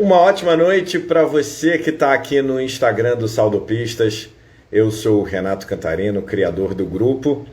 Uma ótima noite para você que está aqui no Instagram do Saudopistas. Eu sou o Renato Cantarino, criador do grupo,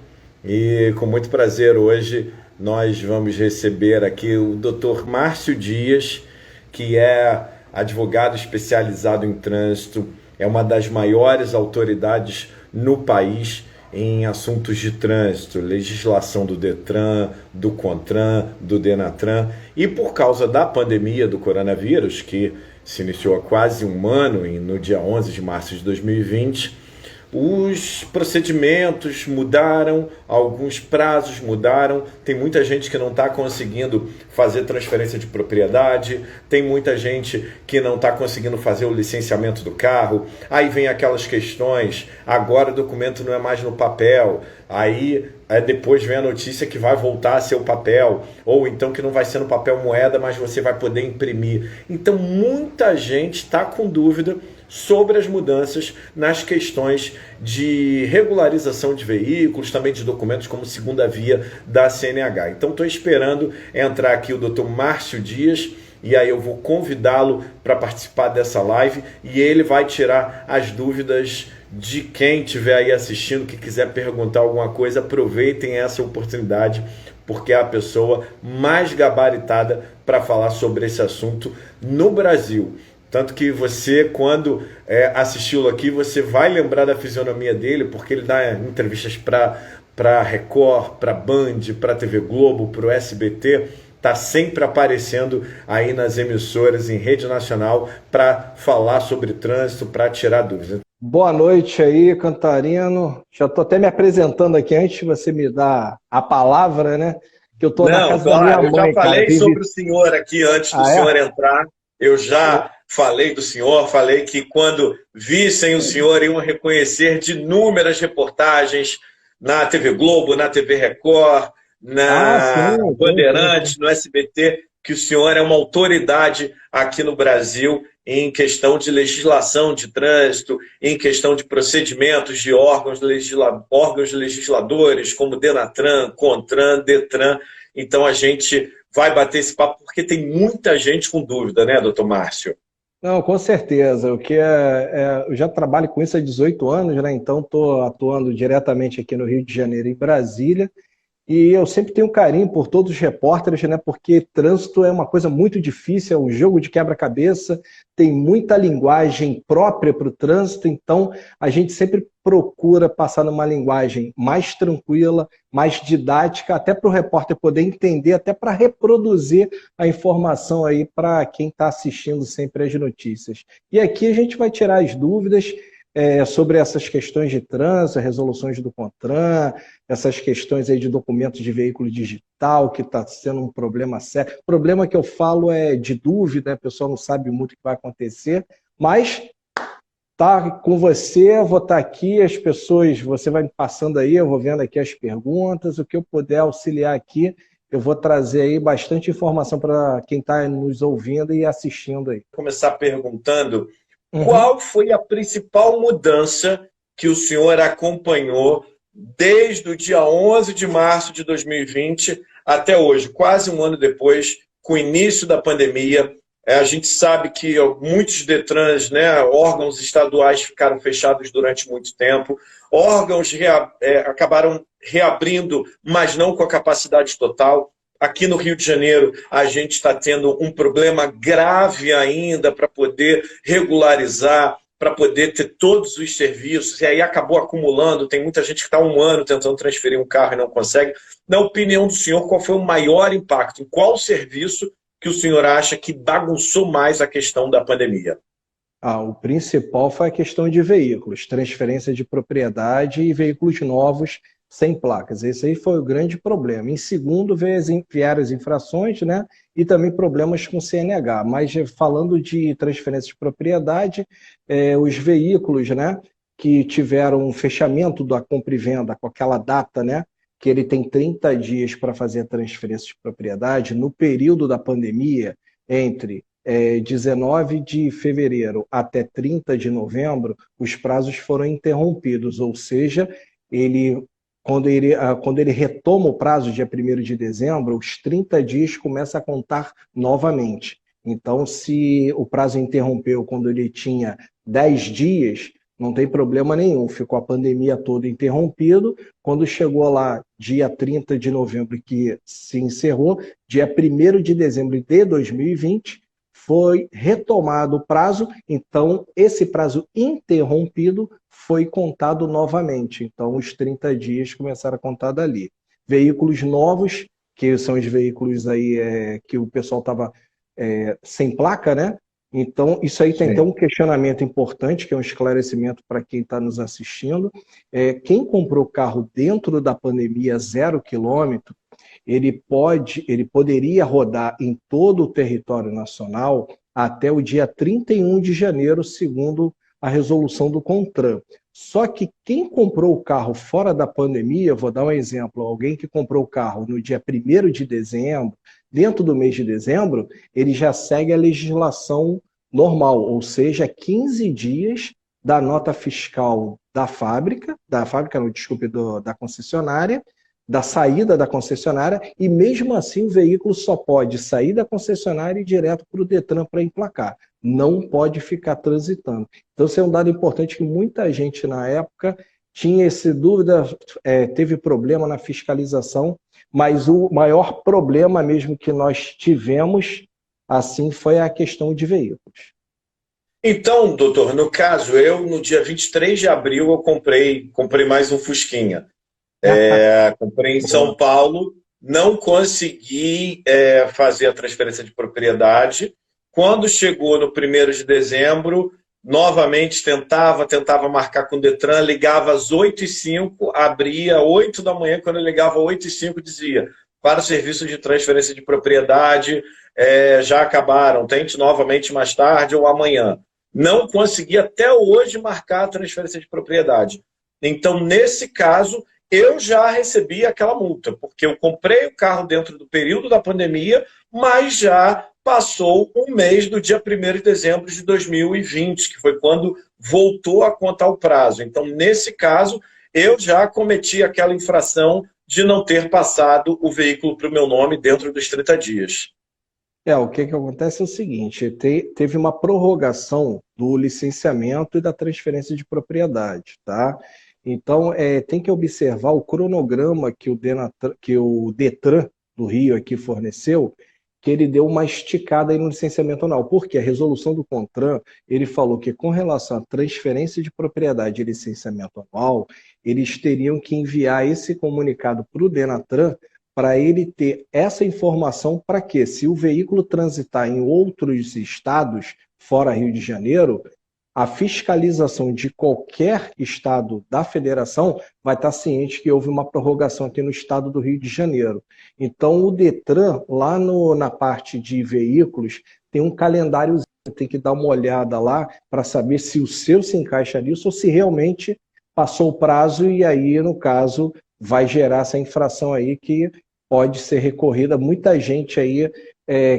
e com muito prazer hoje nós vamos receber aqui o Dr. Márcio Dias, que é advogado especializado em trânsito, é uma das maiores autoridades no país em assuntos de trânsito, legislação do Detran, do Contran, do Denatran, e por causa da pandemia do coronavírus, que se iniciou há quase um ano, no dia 11 de março de 2020, os procedimentos mudaram, alguns prazos mudaram, tem muita gente que não está conseguindo fazer transferência de propriedade, tem muita gente que não está conseguindo fazer o licenciamento do carro, aí vem aquelas questões, agora o documento não é mais no papel, aí depois vem a notícia que vai voltar a ser o papel, ou então que não vai ser no papel moeda, mas você vai poder imprimir. Então muita gente está com dúvida sobre as mudanças nas questões de regularização de veículos, também de documentos como segunda via da CNH. Então estou esperando entrar aqui o Dr. Márcio Dias, e aí eu vou convidá-lo para participar dessa live, e ele vai tirar as dúvidas de quem estiver aí assistindo, que quiser perguntar alguma coisa. Aproveitem essa oportunidade, porque é a pessoa mais gabaritada para falar sobre esse assunto no Brasil. Tanto que você, quando assistiu aqui, você vai lembrar da fisionomia dele, porque ele dá entrevistas para Record, para Band, para TV Globo, para o SBT, está sempre aparecendo aí nas emissoras em rede nacional para falar sobre trânsito, para tirar dúvidas. Boa noite aí, Cantarino. Já estou até me apresentando aqui antes de você me dar a palavra, né? Que eu estou na casa da minha mãe, eu já falei cara. sobre o senhor aqui antes do senhor entrar. Eu já falei do senhor, falei que quando vissem o senhor iam reconhecer de inúmeras reportagens na TV Globo, na TV Record, na Bandeirantes, no SBT, que o senhor é uma autoridade aqui no Brasil em questão de legislação de trânsito, em questão de procedimentos de órgãos legisladores, como Denatran, Contran, Detran. Então a gente vai bater esse papo porque tem muita gente com dúvida, né, doutor Márcio? Não, com certeza. Eu já trabalho com isso há 18 anos, né? Então estou atuando diretamente aqui no Rio de Janeiro, em Brasília. E eu sempre tenho carinho por todos os repórteres, né? Porque trânsito é uma coisa muito difícil, é um jogo de quebra-cabeça, tem muita linguagem própria para o trânsito, então a gente sempre procura passar numa linguagem mais tranquila, mais didática, até para o repórter poder entender, até para reproduzir a informação aí para quem está assistindo sempre as notícias. E aqui a gente vai tirar as dúvidas sobre essas questões de trânsito, resoluções do CONTRAN, essas questões aí de documentos de veículo digital, que está sendo um problema sério. O problema que eu falo é de dúvida, né? O pessoal não sabe muito o que vai acontecer, mas tá com você, eu vou estar aqui, as pessoas, você vai me passando aí, eu vou vendo aqui as perguntas, o que eu puder auxiliar aqui, eu vou trazer aí bastante informação para quem está nos ouvindo e assistindo aí. Vou começar perguntando qual foi a principal mudança que o senhor acompanhou desde o dia 11 de março de 2020 até hoje, quase um ano depois, com o início da pandemia. A gente sabe que muitos Detrans, né, órgãos estaduais ficaram fechados durante muito tempo, órgãos acabaram reabrindo, mas não com a capacidade total. Aqui no Rio de Janeiro, a gente está tendo um problema grave ainda para poder regularizar, para poder ter todos os serviços, e aí acabou acumulando, tem muita gente que está um ano tentando transferir um carro e não consegue. Na opinião do senhor, qual foi o maior impacto? Em qual serviço que o senhor acha que bagunçou mais a questão da pandemia? O principal foi a questão de veículos, transferência de propriedade e veículos novos sem placas. Esse aí foi o grande problema. Em segundo, vieram as infrações, né? E também problemas com CNH. Mas falando de transferência de propriedade, os veículos, né, que tiveram um fechamento da compra e venda com aquela data, né, que ele tem 30 dias para fazer a transferência de propriedade, no período da pandemia, entre 19 de fevereiro até 30 de novembro, os prazos foram interrompidos, ou seja, quando ele retoma o prazo, dia 1º de dezembro, os 30 dias começam a contar novamente. Então, se o prazo interrompeu quando ele tinha 10 dias, não tem problema nenhum, ficou a pandemia toda interrompido. Quando chegou lá, dia 30 de novembro, que se encerrou, dia 1º de dezembro de 2020, foi retomado o prazo, então esse prazo interrompido foi contado novamente. Então, os 30 dias começaram a contar dali. Veículos novos, que são os veículos aí que o pessoal estava sem placa, né? Então, isso aí tem até um questionamento importante, que é um esclarecimento para quem está nos assistindo. Quem comprou carro dentro da pandemia 0 quilômetro, ele poderia rodar em todo o território nacional até o dia 31 de janeiro, segundo a resolução do CONTRAN. Só que quem comprou o carro fora da pandemia, vou dar um exemplo, alguém que comprou o carro no dia 1º de dezembro, dentro do mês de dezembro, ele já segue a legislação normal, ou seja, 15 dias da nota fiscal da concessionária, da saída da concessionária, e mesmo assim o veículo só pode sair da concessionária e ir direto para o Detran para emplacar. Não pode ficar transitando. Então, isso é um dado importante que muita gente na época tinha essa dúvida, teve problema na fiscalização, mas o maior problema mesmo que nós tivemos, assim, foi a questão de veículos. Então, doutor, no caso, no dia 23 de abril, eu comprei mais um Fusquinha. Comprei em São Paulo, não consegui fazer a transferência de propriedade. Quando chegou no 1º de dezembro, novamente tentava marcar com o Detran, ligava às 8h05, abria 8 da manhã, quando eu ligava às 8h05 dizia: para o serviço de transferência de propriedade, já acabaram, tente novamente mais tarde ou amanhã. Não consegui até hoje marcar a transferência de propriedade. Então, nesse caso, eu já recebi aquela multa, porque eu comprei o carro dentro do período da pandemia, mas já passou um mês do dia 1º de dezembro de 2020, que foi quando voltou a contar o prazo. Então, nesse caso, eu já cometi aquela infração de não ter passado o veículo para o meu nome dentro dos 30 dias. O que acontece é o seguinte, teve uma prorrogação do licenciamento e da transferência de propriedade, tá? Então, tem que observar o cronograma que o Detran do Rio aqui forneceu, que ele deu uma esticada aí no licenciamento anual. Porque a resolução do CONTRAN, ele falou que com relação à transferência de propriedade e licenciamento anual, eles teriam que enviar esse comunicado para o Denatran para ele ter essa informação para que, se o veículo transitar em outros estados, fora Rio de Janeiro, a fiscalização de qualquer estado da federação vai estar ciente que houve uma prorrogação aqui no estado do Rio de Janeiro. Então, o Detran, lá na parte de veículos, tem um calendário, tem que dar uma olhada lá para saber se o seu se encaixa nisso ou se realmente passou o prazo e aí, no caso, vai gerar essa infração aí que pode ser recorrida. Muita gente aí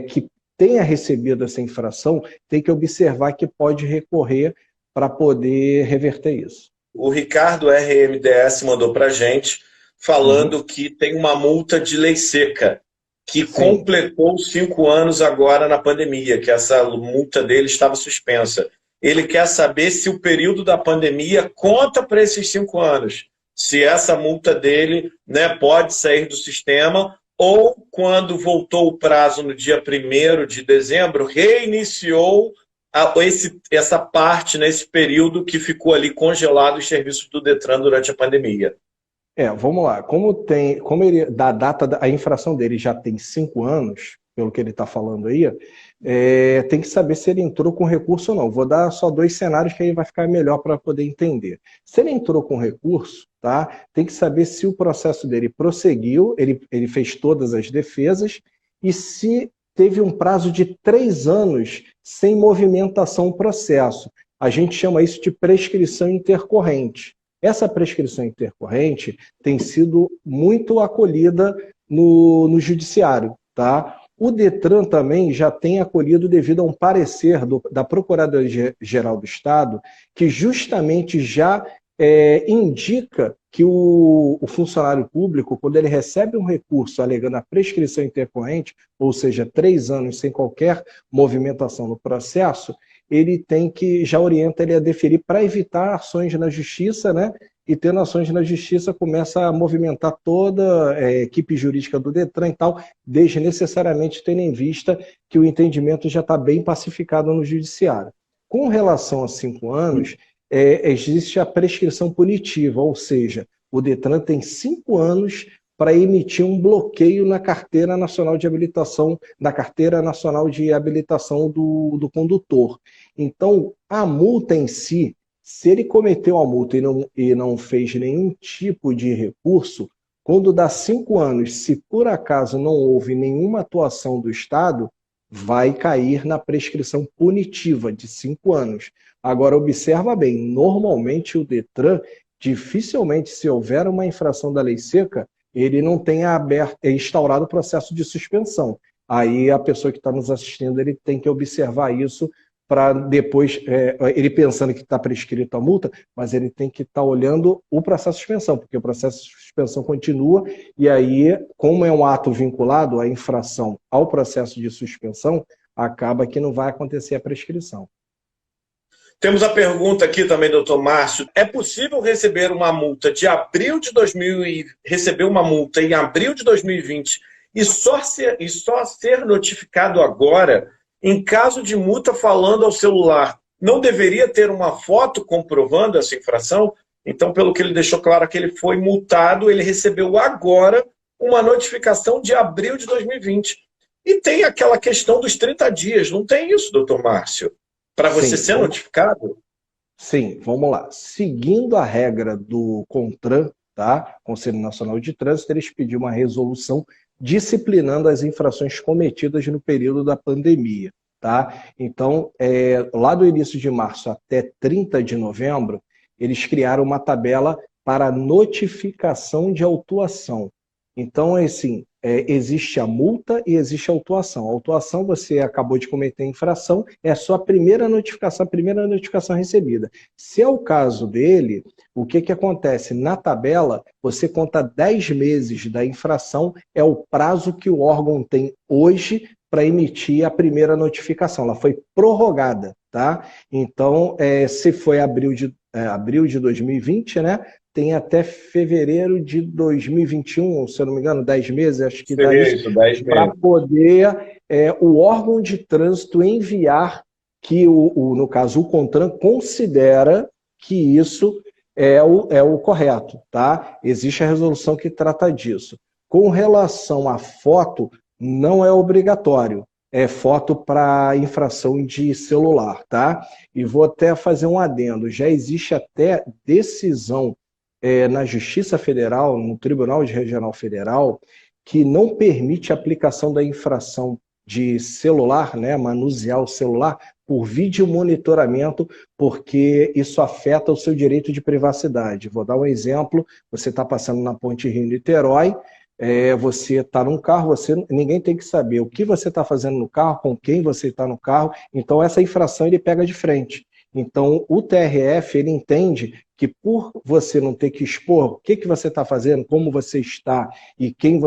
que tenha recebido essa infração, tem que observar que pode recorrer para poder reverter isso. O Ricardo RMDS mandou para a gente falando que tem uma multa de lei seca, que completou 5 anos agora na pandemia, que essa multa dele estava suspensa. Ele quer saber se o período da pandemia conta para esses 5 anos, se essa multa dele, né, pode sair do sistema, ou quando voltou o prazo no dia 1º de dezembro, reiniciou essa parte, nesse período que ficou ali congelado os serviços do Detran durante a pandemia. Vamos lá. Como a infração dele já tem 5 anos, pelo que ele está falando aí, tem que saber se ele entrou com recurso ou não. Vou dar só 2 cenários que aí vai ficar melhor para poder entender. Se ele entrou com recurso, tá? Tem que saber se o processo dele prosseguiu, ele fez todas as defesas, e se teve um prazo de 3 anos sem movimentação o processo. A gente chama isso de prescrição intercorrente. Essa prescrição intercorrente tem sido muito acolhida no judiciário, tá? O Detran também já tem acolhido devido a um parecer da Procuradoria-Geral do Estado, que justamente já indica que o funcionário público, quando ele recebe um recurso alegando a prescrição intercorrente, ou seja, 3 anos sem qualquer movimentação no processo, ele tem que, já orienta ele a deferir para evitar ações na justiça, né? E tendo ações na justiça, começa a movimentar toda a equipe jurídica do Detran e tal, desde necessariamente tendo em vista que o entendimento já está bem pacificado no judiciário. Com relação a 5 anos, existe a prescrição punitiva, ou seja, o Detran tem 5 anos para emitir um bloqueio na Carteira Nacional de Habilitação, na Carteira Nacional de Habilitação do condutor. Então, a multa em si, se ele cometeu a multa e não fez nenhum tipo de recurso, quando dá 5 anos, se por acaso não houve nenhuma atuação do Estado, vai cair na prescrição punitiva de 5 anos. Agora, observa bem, normalmente o Detran, dificilmente, se houver uma infração da lei seca, ele não tem instaurado o processo de suspensão. Aí a pessoa que está nos assistindo, ele tem que observar isso para depois, ele pensando que está prescrito a multa, mas ele tem que estar olhando o processo de suspensão, porque o processo de suspensão continua, e aí, como é um ato vinculado à infração ao processo de suspensão, acaba que não vai acontecer a prescrição. Temos a pergunta aqui também, doutor Márcio. É possível receber uma multa de abril de 2000 e receber uma multa em abril de 2020 e só ser notificado agora em caso de multa falando ao celular? Não deveria ter uma foto comprovando essa infração? Então, pelo que ele deixou claro que ele foi multado, ele recebeu agora uma notificação de abril de 2020. E tem aquela questão dos 30 dias, não tem isso, doutor Márcio? Para você ser notificado? Sim, vamos lá. Seguindo a regra do CONTRAN, tá? Conselho Nacional de Trânsito, eles pediram uma resolução disciplinando as infrações cometidas no período da pandemia, tá? Então, lá do início de março até 30 de novembro, eles criaram uma tabela para notificação de autuação. Então, assim, existe a multa e existe a autuação. A autuação, você acabou de cometer infração, é a sua primeira notificação recebida. Se é o caso dele, o que acontece? Na tabela, você conta 10 meses da infração, é o prazo que o órgão tem hoje para emitir a primeira notificação. Ela foi prorrogada, tá? Então, se foi abril de 2020, né? Tem até fevereiro de 2021, se eu não me engano, 10 meses, acho que dá isso, para poder o órgão de trânsito enviar que, no caso, o CONTRAN considera que isso é o correto, tá? Existe a resolução que trata disso. Com relação à foto, não é obrigatório. É foto para infração de celular, tá? E vou até fazer um adendo. Já existe até decisão na Justiça Federal, no Tribunal Regional Federal, que não permite a aplicação da infração de celular, né, manusear o celular, por vídeo monitoramento, porque isso afeta o seu direito de privacidade. Vou dar um exemplo, você está passando na Ponte Rio-Niterói, você está num carro, ninguém tem que saber o que você está fazendo no carro, com quem você está no carro, então essa infração ele pega de frente. Então, o TRF, ele entende que por você não ter que expor o que você está fazendo, como você está e quem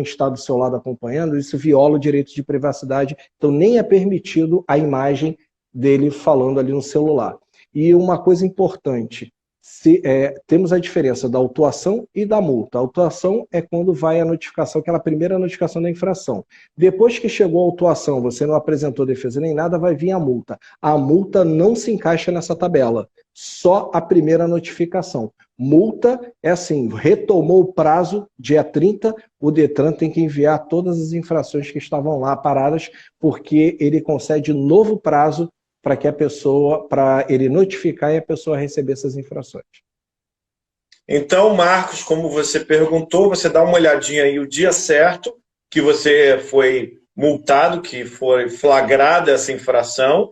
está do seu lado acompanhando, isso viola o direito de privacidade, então nem é permitido a imagem dele falando ali no celular. E uma coisa importante, temos a diferença da autuação e da multa. A autuação é quando vai a notificação, aquela primeira notificação da infração. Depois que chegou a autuação, você não apresentou defesa nem nada, vai vir a multa. A multa não se encaixa nessa tabela, só a primeira notificação. Multa é assim, retomou o prazo, dia 30, o Detran tem que enviar todas as infrações que estavam lá paradas, porque ele concede novo prazo para que a pessoa, para ele notificar e a pessoa receber essas infrações. Então, Marcos, como você perguntou, você dá uma olhadinha aí o dia certo que você foi multado, que foi flagrada essa infração.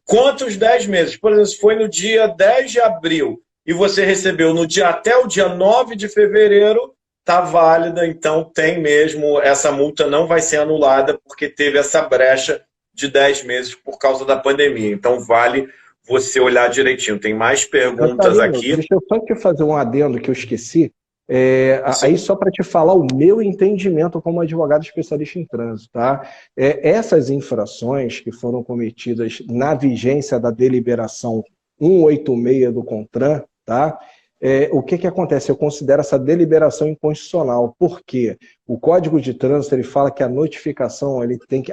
Quantos 10 meses? Por exemplo, se foi no dia 10 de abril e você recebeu até o dia 9 de fevereiro, está válida, então tem mesmo, essa multa não vai ser anulada porque teve essa brecha de 10 meses por causa da pandemia. Então, vale você olhar direitinho. Tem mais perguntas Catarina, aqui. deixa eu só te fazer um adendo que eu esqueci. Sim. Aí só para te falar o meu entendimento como advogado especialista em trânsito, tá? Essas infrações que foram cometidas na vigência da deliberação 186 do CONTRAN, tá? O que acontece? Eu considero essa deliberação inconstitucional, porque o Código de Trânsito ele fala que a notificação,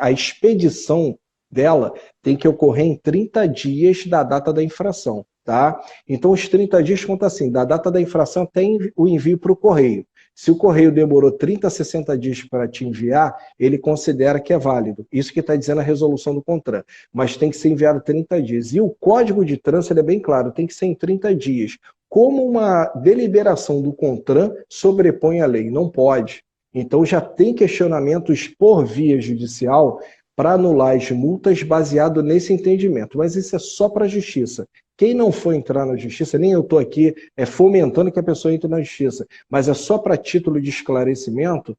a expedição dela tem que ocorrer em 30 dias da data da infração. Tá? Então, os 30 dias conta assim, da data da infração tem o envio para o correio. Se o correio demorou 30 a 60 dias para te enviar, ele considera que é válido. Isso que está dizendo a resolução do CONTRAN. Mas tem que ser enviado 30 dias. E o Código de Trânsito é bem claro, tem que ser em 30 dias. Como uma deliberação do CONTRAN sobrepõe a lei? Não pode. Então, já tem questionamentos por via judicial para anular as multas baseado nesse entendimento. Mas isso é só para a justiça. Quem não for entrar na justiça, nem eu estou aqui fomentando que a pessoa entre na justiça, mas é só para título de esclarecimento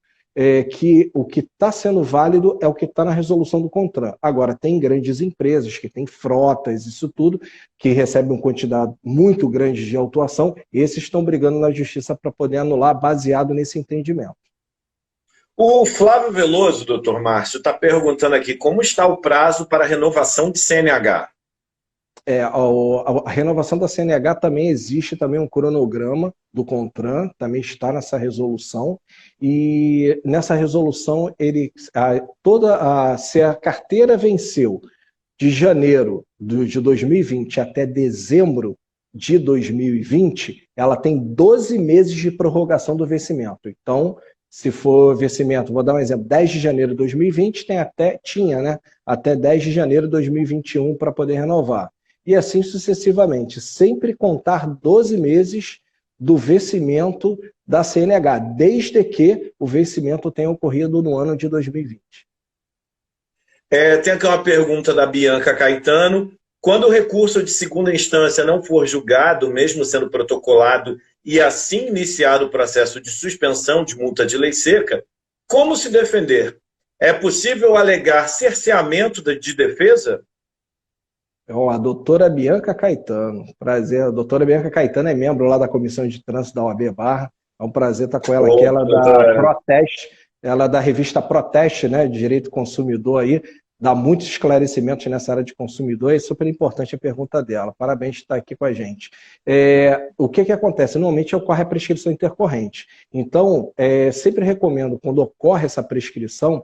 que o que está sendo válido é o que está na resolução do CONTRAN. Agora, tem grandes empresas que têm frotas, isso tudo, que recebem uma quantidade muito grande de autuação, esses estão brigando na justiça para poder anular baseado nesse entendimento. O Flávio Veloso, doutor Márcio, está perguntando aqui como está o prazo para renovação de CNH. A renovação da CNH também existe também um cronograma do CONTRAN, também está nessa resolução, e nessa resolução se a carteira venceu de janeiro de 2020 até dezembro de 2020, ela tem 12 meses de prorrogação do vencimento. Então, se for vencimento, vou dar um exemplo, 10 de janeiro de 2020, tinha até 10 de janeiro de 2021 para poder renovar. E assim sucessivamente, sempre contar 12 meses do vencimento da CNH, desde que o vencimento tenha ocorrido no ano de 2020. Tem aqui uma pergunta da Bianca Caetano. Quando o recurso de segunda instância não for julgado, mesmo sendo protocolado, e assim iniciado o processo de suspensão de multa de lei seca, como se defender? É possível alegar cerceamento de defesa? A doutora Bianca Caetano, prazer. A doutora Bianca Caetano é membro lá da Comissão de Trânsito da OAB Barra. É um prazer estar com ela aqui. Ela da Proteste, ela da revista Proteste, né, de Direito do Consumidor aí, dá muitos esclarecimentos nessa área de consumidor. É super importante a pergunta dela. Parabéns por estar aqui com a gente. O que acontece? Normalmente ocorre a prescrição intercorrente. Então, sempre recomendo, quando ocorre essa prescrição,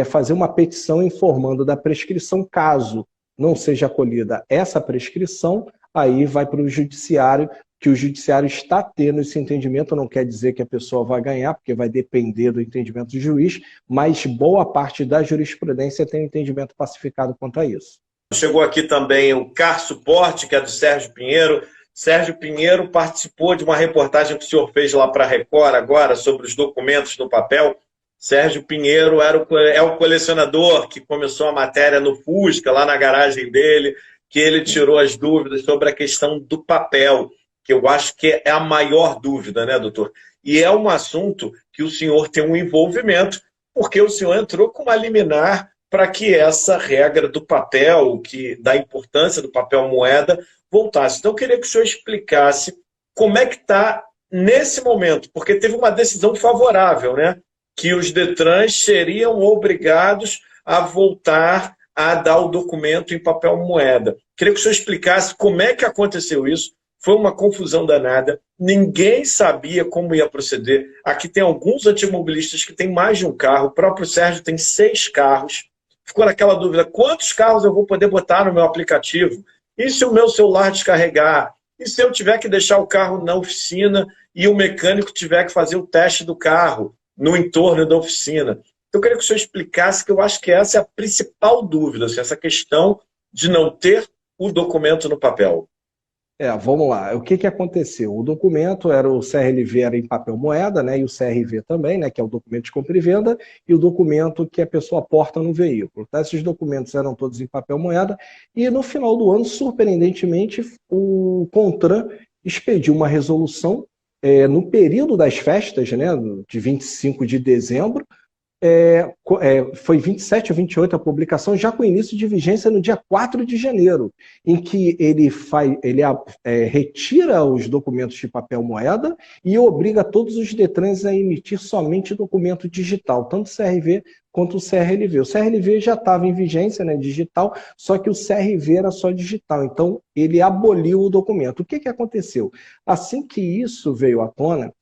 fazer uma petição informando da prescrição, caso não seja acolhida essa prescrição, aí vai para o judiciário, que o judiciário está tendo esse entendimento, não quer dizer que a pessoa vai ganhar, porque vai depender do entendimento do juiz, mas boa parte da jurisprudência tem um entendimento pacificado quanto a isso. Chegou aqui também o Car Suporte, que é do Sérgio Pinheiro. Sérgio Pinheiro participou de uma reportagem que o senhor fez lá para a Record agora, sobre os documentos no papel. Sérgio Pinheiro é o colecionador que começou a matéria no Fusca, lá na garagem dele, que ele tirou as dúvidas sobre a questão do papel, que eu acho que é a maior dúvida, né, doutor? E é um assunto que o senhor tem um envolvimento, porque o senhor entrou com uma liminar para que essa regra do papel, da importância do papel moeda, voltasse. Então, eu queria que o senhor explicasse como é que está nesse momento, porque teve uma decisão favorável, né? Que os Detrans seriam obrigados a voltar a dar o documento em papel moeda. Queria que o senhor explicasse como é que aconteceu isso. Foi uma confusão danada, ninguém sabia como ia proceder. Aqui tem alguns antimobilistas que têm mais de um carro, o próprio Sérgio tem 6 carros. Ficou naquela dúvida, quantos carros eu vou poder botar no meu aplicativo? E se o meu celular descarregar? E se eu tiver que deixar o carro na oficina e o mecânico tiver que fazer o teste do carro no entorno da oficina? Então, eu queria que o senhor explicasse, que eu acho que essa é a principal dúvida, assim, essa questão de não ter o documento no papel. Vamos lá. O que aconteceu? O documento era o CRLV era em papel moeda, né, e o CRV também, né, que é o documento de compra e venda, e o documento que a pessoa porta no veículo. Tá? Esses documentos eram todos em papel moeda, e no final do ano, surpreendentemente, o CONTRAN expediu uma resolução no período das festas, né, de 25 de dezembro, foi 27 ou 28 a publicação, já com início de vigência no dia 4 de janeiro, em que ele retira os documentos de papel moeda e obriga todos os DETRANs a emitir somente documento digital, tanto o CRV quanto o CRLV. O CRLV já estava em vigência, né, digital, só que o CRV era só digital, então ele aboliu o documento. O que aconteceu? Assim que isso veio à tona,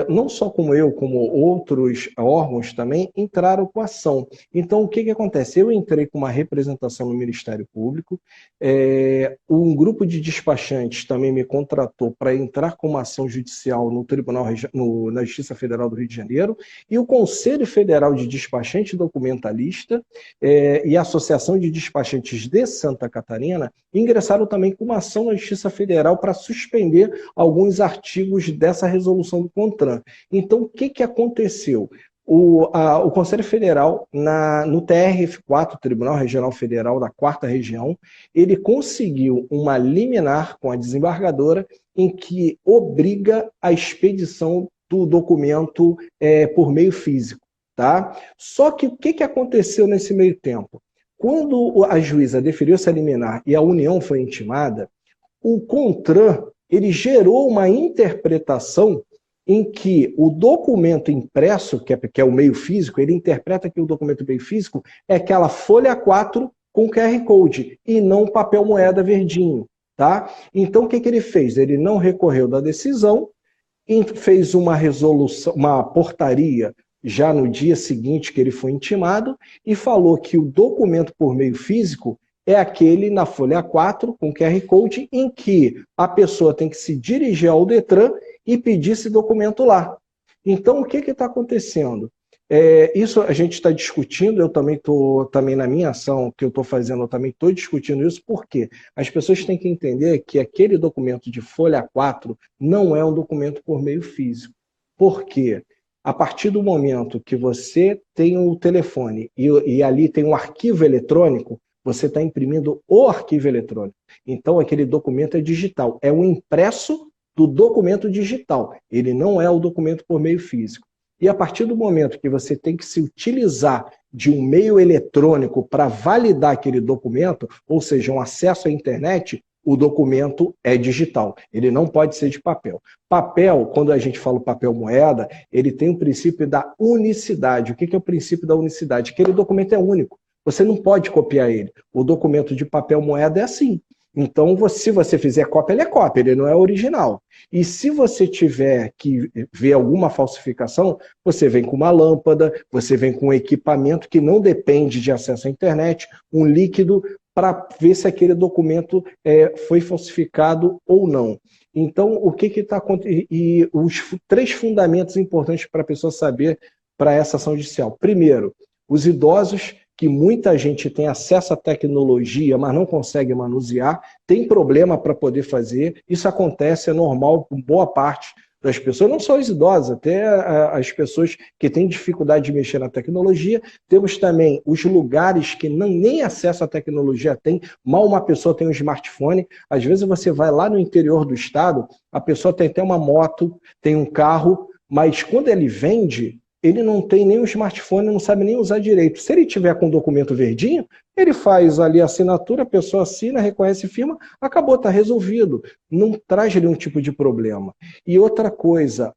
não só como eu, como outros órgãos também, entraram com ação. Então, o que acontece? Eu entrei com uma representação no Ministério Público, um grupo de despachantes também me contratou para entrar com uma ação judicial no Tribunal, na Justiça Federal do Rio de Janeiro, e o Conselho Federal de Despachante Documentalista e a Associação de Despachantes de Santa Catarina ingressaram também com uma ação na Justiça Federal para suspender alguns artigos dessa resolução do CONTRAN. Então, o que aconteceu? O Conselho Federal, no TRF4, Tribunal Regional Federal da 4ª Região, ele conseguiu uma liminar com a desembargadora em que obriga a expedição do documento por meio físico. Tá? Só que o que aconteceu nesse meio tempo? Quando a juíza deferiu essa liminar e a União foi intimada, o CONTRAN ele gerou uma interpretação em que o documento impresso, que é o meio físico, ele interpreta que o documento meio físico é aquela folha 4 com QR Code e não papel moeda verdinho. Tá? Então, o que ele fez? Ele não recorreu da decisão, fez uma resolução, uma portaria já no dia seguinte que ele foi intimado e falou que o documento por meio físico é aquele na folha 4 com QR Code em que a pessoa tem que se dirigir ao DETRAN e pedir esse documento lá. Então, o que está acontecendo? Isso a gente está discutindo, eu também estou, na minha ação que eu estou fazendo, eu também estou discutindo isso, porque as pessoas têm que entender que aquele documento de folha 4 não é um documento por meio físico. Por quê? A partir do momento que você tem o telefone e ali tem um arquivo eletrônico, você está imprimindo o arquivo eletrônico. Então, aquele documento é digital, é um impresso do documento digital, ele não é o documento por meio físico. E a partir do momento que você tem que se utilizar de um meio eletrônico para validar aquele documento, ou seja, um acesso à internet, o documento é digital, ele não pode ser de papel. Papel, quando a gente fala papel moeda, ele tem o princípio da unicidade. O que é o princípio da unicidade? Aquele documento é único, você não pode copiar ele. O documento de papel moeda é assim. Então, se você fizer cópia, ele é cópia, ele não é original. E se você tiver que ver alguma falsificação, você vem com uma lâmpada, você vem com um equipamento que não depende de acesso à internet, um líquido, para ver se aquele documento foi falsificado ou não. Então, o que está acontecendo? E os 3 fundamentos importantes para a pessoa saber para essa ação judicial. Primeiro, os idosos, que muita gente tem acesso à tecnologia, mas não consegue manusear, tem problema para poder fazer. Isso acontece, é normal com boa parte das pessoas, não só os idosos, até as pessoas que têm dificuldade de mexer na tecnologia. Temos também os lugares que nem acesso à tecnologia tem, mal uma pessoa tem um smartphone. Às vezes você vai lá no interior do estado, a pessoa tem até uma moto, tem um carro, mas quando ele vende, ele não tem nem um smartphone, não sabe nem usar direito. Se ele tiver com o documento verdinho, ele faz ali a assinatura, a pessoa assina, reconhece e firma, acabou, está resolvido. Não traz nenhum tipo de problema. E outra coisa,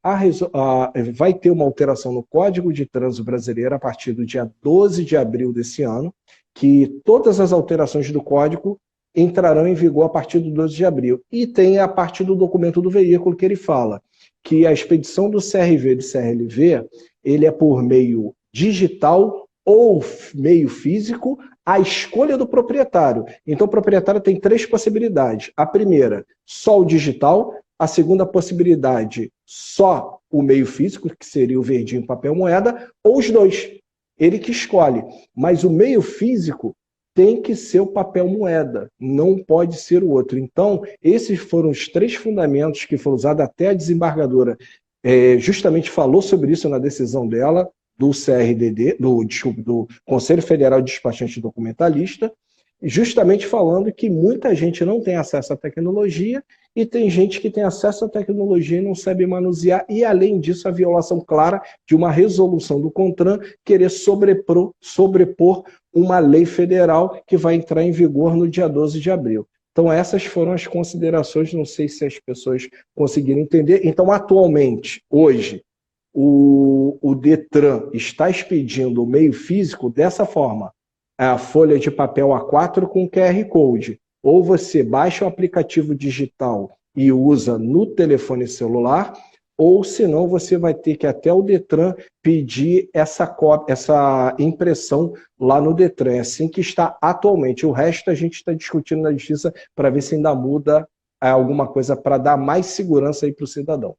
vai ter uma alteração no Código de Trânsito Brasileiro a partir do dia 12 de abril desse ano, que todas as alterações do Código entrarão em vigor a partir do 12 de abril. E tem a partir do documento do veículo que ele fala que a expedição do CRV e do CRLV, ele é por meio digital ou meio físico, a escolha do proprietário. Então, o proprietário tem 3 possibilidades. A primeira, só o digital. A segunda possibilidade, só o meio físico, que seria o verdinho papel moeda, ou os 2. Ele que escolhe. Mas o meio físico tem que ser o papel moeda, não pode ser o outro. Então, esses foram os 3 fundamentos que foram usados, até a desembargadora justamente falou sobre isso na decisão dela, do CRDD, do Conselho Federal de Despachante Documentalista, justamente falando que muita gente não tem acesso à tecnologia e tem gente que tem acesso à tecnologia e não sabe manusear, e além disso a violação clara de uma resolução do CONTRAN querer sobrepor uma lei federal que vai entrar em vigor no dia 12 de abril. Então essas foram as considerações, não sei se as pessoas conseguiram entender. Então atualmente, hoje, o Detran está expedindo o meio físico dessa forma, a folha de papel A4 com QR Code. Ou você baixa o aplicativo digital e usa no telefone celular, ou senão você vai ter que até o Detran pedir essa impressão lá no Detran. É assim que está atualmente. O resto a gente está discutindo na Justiça para ver se ainda muda alguma coisa para dar mais segurança aí para o cidadão.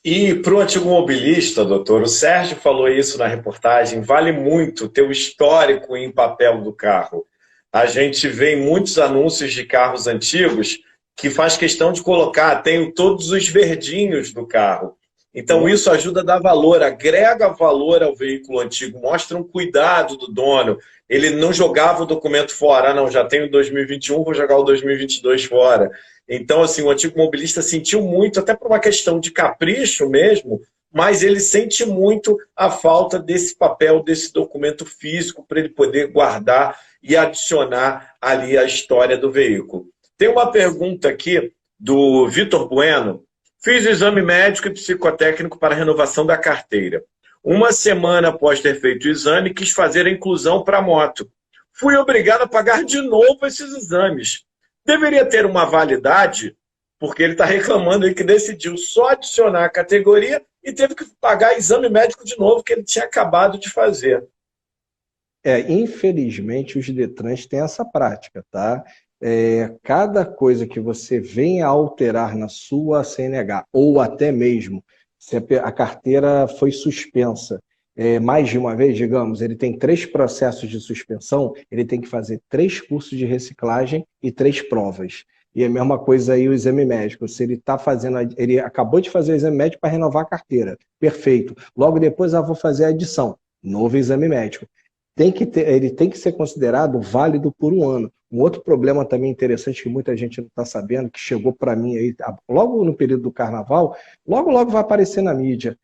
E para o antigo mobilista, doutor, o Sérgio falou isso na reportagem, vale muito ter o histórico em papel do carro. A gente vê em muitos anúncios de carros antigos que faz questão de colocar, tenho todos os verdinhos do carro. Então isso ajuda a dar valor, agrega valor ao veículo antigo, mostra um cuidado do dono. Ele não jogava o documento fora, não, já tenho 2021, vou jogar o 2022 fora. Então, assim, o antigo mobilista sentiu muito, até por uma questão de capricho mesmo, mas ele sente muito a falta desse papel, desse documento físico, para ele poder guardar e adicionar ali a história do veículo. Tem uma pergunta aqui do Vitor Bueno. Fiz o exame médico e psicotécnico para a renovação da carteira. Uma semana após ter feito o exame, quis fazer a inclusão para a moto. Fui obrigado a pagar de novo esses exames. Deveria ter uma validade, porque ele está reclamando aí que decidiu só adicionar a categoria e teve que pagar exame médico de novo que ele tinha acabado de fazer. Infelizmente, os Detrans têm essa prática, tá? Cada coisa que você venha a alterar na sua CNH, ou até mesmo se a carteira foi suspensa mais de uma vez, digamos, ele tem 3 processos de suspensão, ele tem que fazer 3 cursos de reciclagem e 3 provas. E a mesma coisa aí o exame médico. Se ele está fazendo, ele acabou de fazer o exame médico para renovar a carteira, perfeito. Logo depois, vou fazer a adição, novo exame médico. Ele tem que ser considerado válido por 1 ano. Um outro problema também interessante que muita gente não está sabendo, que chegou para mim aí, logo no período do carnaval, logo vai aparecer na mídia.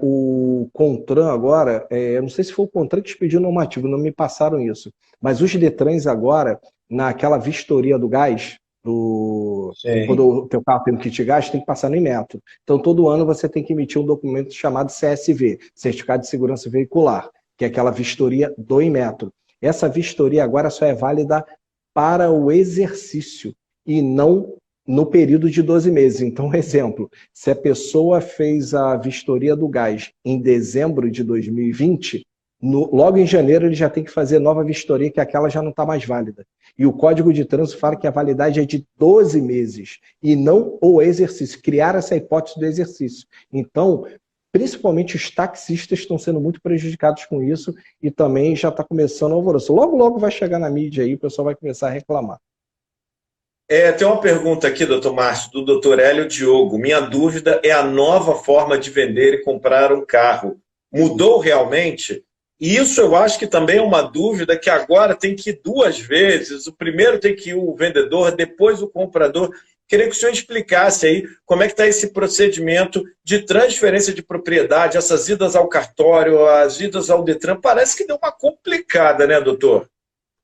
O CONTRAN agora, não sei se foi o CONTRAN que expediu o normativo, não me passaram isso, mas os Detrans agora, naquela vistoria do gás, quando o teu carro tem um kit gás, tem que passar no Inmetro. Então, todo ano você tem que emitir um documento chamado CSV, Certificado de Segurança Veicular, que é aquela vistoria do Inmetro. Essa vistoria agora só é válida para o exercício e não no período de 12 meses. Então, exemplo, se a pessoa fez a vistoria do gás em dezembro de 2020, logo em janeiro ele já tem que fazer nova vistoria, que aquela já não está mais válida. E o Código de Trânsito fala que a validade é de 12 meses, e não o exercício, criar essa hipótese do exercício. Então, principalmente os taxistas estão sendo muito prejudicados com isso, e também já está começando o alvoroço. Logo vai chegar na mídia aí, o pessoal vai começar a reclamar. Tem uma pergunta aqui, doutor Márcio, do doutor Hélio Diogo. Minha dúvida é a nova forma de vender e comprar um carro. Mudou realmente? E isso eu acho que também é uma dúvida que agora tem que ir 2 vezes. O primeiro tem que ir o vendedor, depois o comprador. Queria que o senhor explicasse aí como é que está esse procedimento de transferência de propriedade, essas idas ao cartório, as idas ao Detran. Parece que deu uma complicada, né, doutor?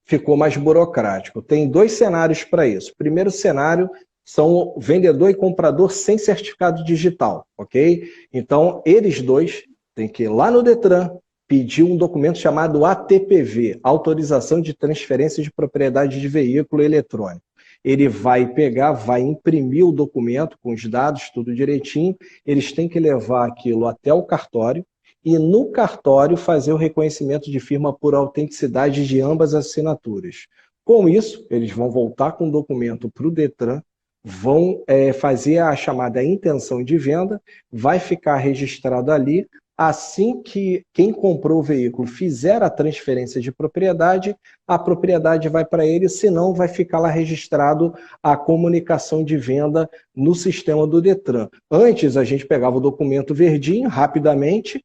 Ficou mais burocrático. Tem 2 cenários para isso. O primeiro cenário são vendedor e comprador sem certificado digital, ok? Então, eles dois têm que ir lá no Detran, pedir um documento chamado ATPV, Autorização de Transferência de Propriedade de Veículo Eletrônico. Ele vai pegar, vai imprimir o documento com os dados, tudo direitinho, eles têm que levar aquilo até o cartório, e no cartório fazer o reconhecimento de firma por autenticidade de ambas as assinaturas. Com isso, eles vão voltar com o documento para o Detran, vão fazer a chamada intenção de venda, vai ficar registrado ali. Assim que quem comprou o veículo fizer a transferência de propriedade, a propriedade vai para ele, senão vai ficar lá registrado a comunicação de venda no sistema do Detran. Antes a gente pegava o documento verdinho, rapidamente,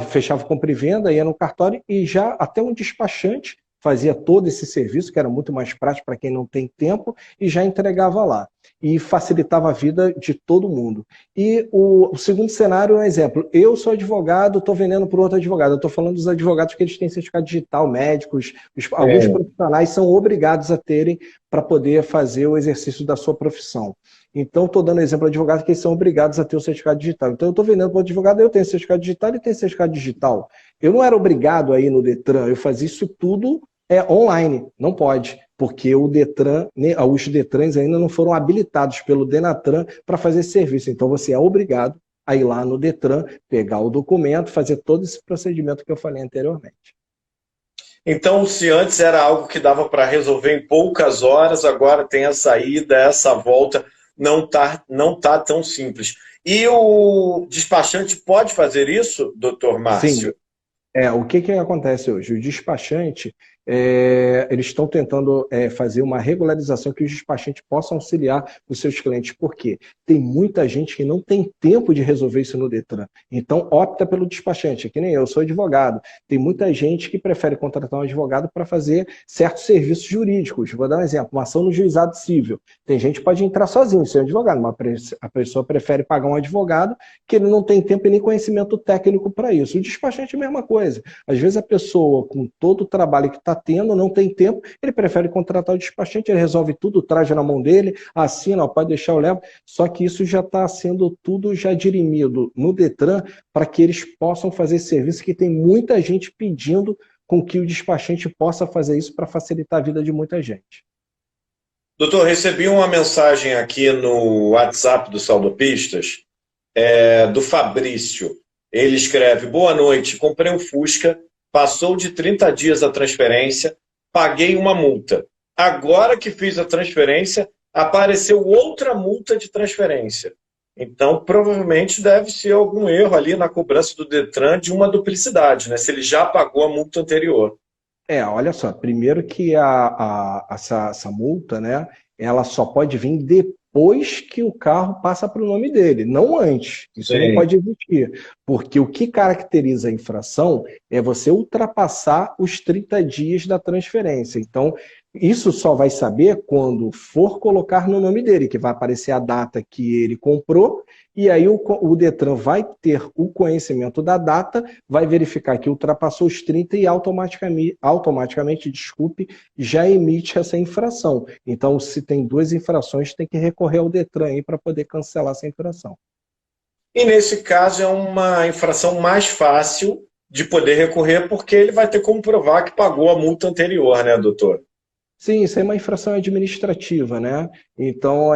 fechava compra e venda, ia no cartório e já até um despachante fazia todo esse serviço, que era muito mais prático para quem não tem tempo, e já entregava lá. e facilitava a vida de todo mundo. E o segundo cenário é um exemplo. Eu sou advogado, estou vendendo para outro advogado. Eu estou falando dos advogados que eles têm certificado digital, médicos, alguns profissionais são obrigados a terem para poder fazer o exercício da sua profissão. Então, estou dando exemplo de advogados que eles são obrigados a ter o certificado digital. Então, eu estou vendendo para o advogado, eu tenho certificado digital e tenho certificado digital. Eu não era obrigado a ir no Detran, eu fazia isso tudo online, não pode, porque o Detran, os Detrans ainda não foram habilitados pelo Denatran para fazer esse serviço. Então, você é obrigado a ir lá no Detran, pegar o documento, fazer todo esse procedimento que eu falei anteriormente. Então, se antes era algo que dava para resolver em poucas horas, agora tem a saída, essa volta, não tá tão simples. E o despachante pode fazer isso, doutor Márcio? Sim. O que acontece hoje? O despachante, eles estão tentando fazer uma regularização que os despachantes possam auxiliar os seus clientes. Por quê? Tem muita gente que não tem tempo de resolver isso no Detran. Então, opta pelo despachante, que nem eu sou advogado. Tem muita gente que prefere contratar um advogado para fazer certos serviços jurídicos. Vou dar um exemplo, uma ação no juizado civil. Tem gente que pode entrar sozinho, sem advogado, mas a pessoa prefere pagar um advogado que ele não tem tempo e nem conhecimento técnico para isso. O despachante é a mesma coisa. Às vezes a pessoa, com todo o trabalho que está tendo, não tem tempo, ele prefere contratar o despachante, ele resolve tudo, traz na mão dele, assina, pode deixar, eu levo. Só que isso já está sendo tudo já dirimido no Detran para que eles possam fazer esse serviço, que tem muita gente pedindo com que o despachante possa fazer isso para facilitar a vida de muita gente. Doutor, recebi uma mensagem aqui no WhatsApp do Saudopistas, do Fabrício. Ele escreve: boa noite, comprei um Fusca, passou de 30 dias a transferência, paguei uma multa. Agora que fiz a transferência, apareceu outra multa de transferência. Então, provavelmente deve ser algum erro ali na cobrança do Detran de uma duplicidade, né? Se ele já pagou a multa anterior. Olha só, primeiro que essa multa, né, ela só pode vir depois que o carro passa para o nome dele, não antes. Isso Sim. não pode existir. Porque o que caracteriza a infração é você ultrapassar os 30 dias da transferência. Então, isso só vai saber quando for colocar no nome dele, que vai aparecer a data que ele comprou, e aí o Detran vai ter o conhecimento da data, vai verificar que ultrapassou os 30 e automaticamente, já emite essa infração. Então, se tem 2 infrações, tem que recorrer ao Detran para poder cancelar essa infração. E nesse caso é uma infração mais fácil de poder recorrer, porque ele vai ter como provar que pagou a multa anterior, né, doutor? Sim, isso é uma infração administrativa, né? Então,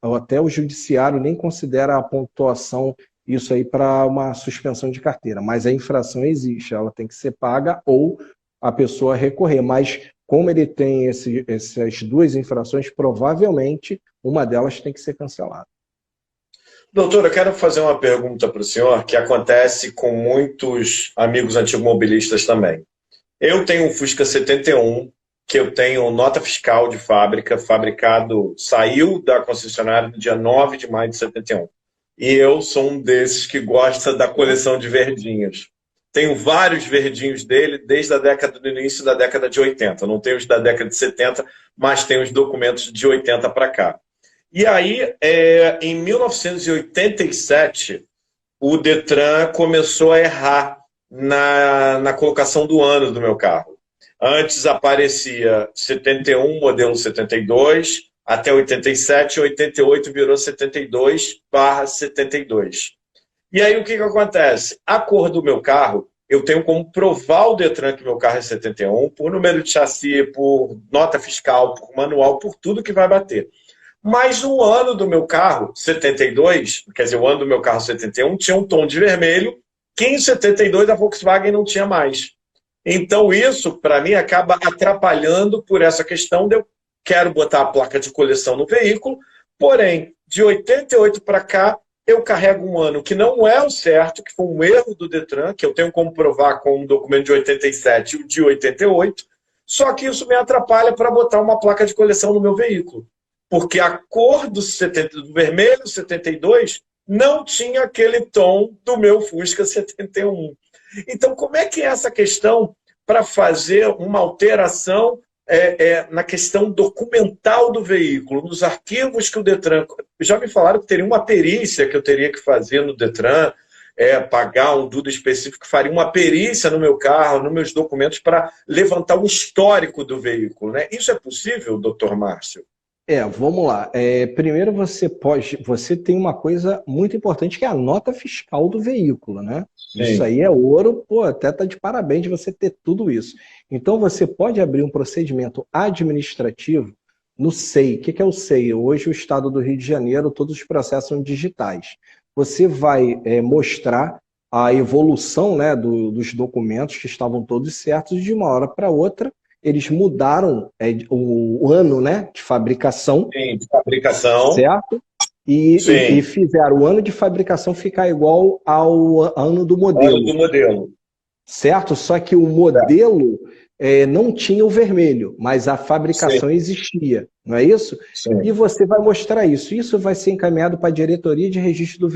até o judiciário nem considera a pontuação isso aí para uma suspensão de carteira, mas a infração existe, ela tem que ser paga ou a pessoa recorrer. Mas como ele tem essas 2 infrações, provavelmente uma delas tem que ser cancelada. Doutor, eu quero fazer uma pergunta para o senhor, que acontece com muitos amigos antimobilistas também. Eu tenho um Fusca 71, que eu tenho nota fiscal de fábrica, saiu da concessionária no dia 9 de maio de 71. E eu sou um desses que gosta da coleção de verdinhos. Tenho vários verdinhos dele desde do início da década de 80. Não tenho os da década de 70, mas tenho os documentos de 80 para cá. E aí, em 1987, o Detran começou a errar na colocação do ano do meu carro. Antes aparecia 71, modelo 72, até 87, 88 virou 72/72. E aí o que acontece? A cor do meu carro, eu tenho como provar o Detran que meu carro é 71, por número de chassi, por nota fiscal, por manual, por tudo que vai bater. Mas o ano do meu carro, 72, quer dizer, o ano do meu carro 71, tinha um tom de vermelho, que em 72 a Volkswagen não tinha mais. Então isso, para mim, acaba atrapalhando por essa questão de eu quero botar a placa de coleção no veículo, porém, de 88 para cá, eu carrego um ano que não é o certo, que foi um erro do Detran, que eu tenho como provar com um documento de 87 e o de 88, só que isso me atrapalha para botar uma placa de coleção no meu veículo. Porque a cor do vermelho 72 não tinha aquele tom do meu Fusca 71. Então, como é que é essa questão para fazer uma alteração na questão documental do veículo, nos arquivos que o Detran... Já me falaram que teria uma perícia que eu teria que fazer no Detran, pagar um Duda específico que faria uma perícia no meu carro, nos meus documentos, para levantar o histórico do veículo, né? Isso é possível, doutor Márcio? Vamos lá. Primeiro você tem uma coisa muito importante que é a nota fiscal do veículo, né? Sim. Isso aí é ouro, pô, até tá de parabéns de você ter tudo isso. Então você pode abrir um procedimento administrativo no SEI. O que é o SEI? Hoje o Estado do Rio de Janeiro, todos os processos são digitais. Você vai mostrar a evolução, né, dos documentos que estavam todos certos, de uma hora para outra eles mudaram o ano, né, de fabricação. Sim, de fabricação. Certo? E fizeram o ano de fabricação ficar igual ao ano do modelo. Ano do modelo. Certo? Só que o modelo não tinha o vermelho, mas a fabricação existia. Não é isso? Sim. E você vai mostrar isso. Isso vai ser encaminhado para a diretoria de registro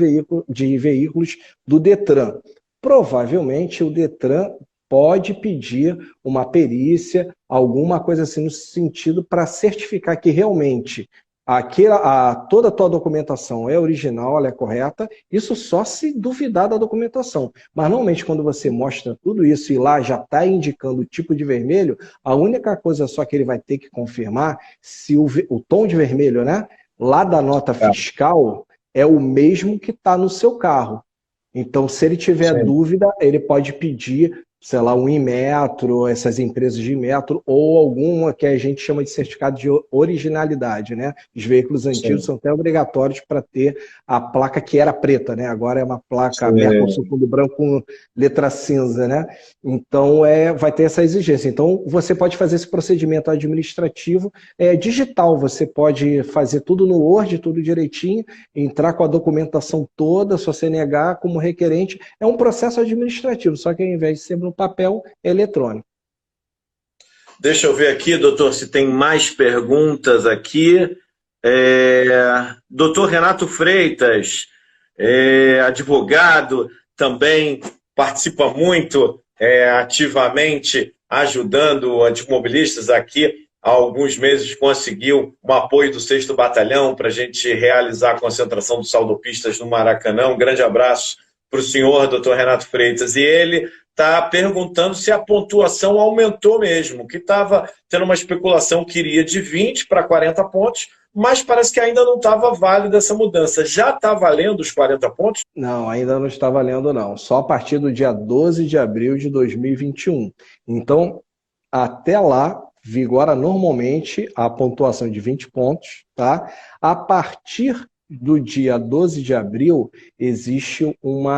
de veículos do Detran. Provavelmente o Detran pode pedir uma perícia, alguma coisa assim no sentido para certificar que realmente toda a tua documentação é original, ela é correta, isso só se duvidar da documentação. Mas normalmente quando você mostra tudo isso e lá já está indicando o tipo de vermelho, a única coisa só que ele vai ter que confirmar se o tom de vermelho, né, lá da nota fiscal é o mesmo que está no seu carro. Então, se ele tiver dúvida, ele pode pedir, sei lá, um Inmetro, essas empresas de Inmetro, ou alguma que a gente chama de certificado de originalidade, né? Os veículos antigos são até obrigatórios para ter a placa que era preta, né? Agora é uma placa Mercosul fundo branco com letra cinza, né? Então, vai ter essa exigência. Então, você pode fazer esse procedimento administrativo digital, você pode fazer tudo no Word, tudo direitinho, entrar com a documentação toda, sua CNH como requerente, é um processo administrativo, só que ao invés de ser no papel, é eletrônico. Deixa eu ver aqui, doutor, se tem mais perguntas aqui. Doutor Renato Freitas, advogado, também participa muito ativamente, ajudando automobilistas aqui. Há alguns meses conseguiu um apoio do 6º Batalhão para a gente realizar a concentração dos saudopistas no Maracanã. Um grande abraço para o senhor, doutor Renato Freitas. E ele está perguntando se a pontuação aumentou mesmo, que estava tendo uma especulação que iria de 20 para 40 pontos, mas parece que ainda não estava válida essa mudança. Já está valendo os 40 pontos? Não, ainda não está valendo não. Só a partir do dia 12 de abril de 2021. Então, até lá, vigora normalmente a pontuação de 20 pontos, tá? A partir do dia 12 de abril, existe não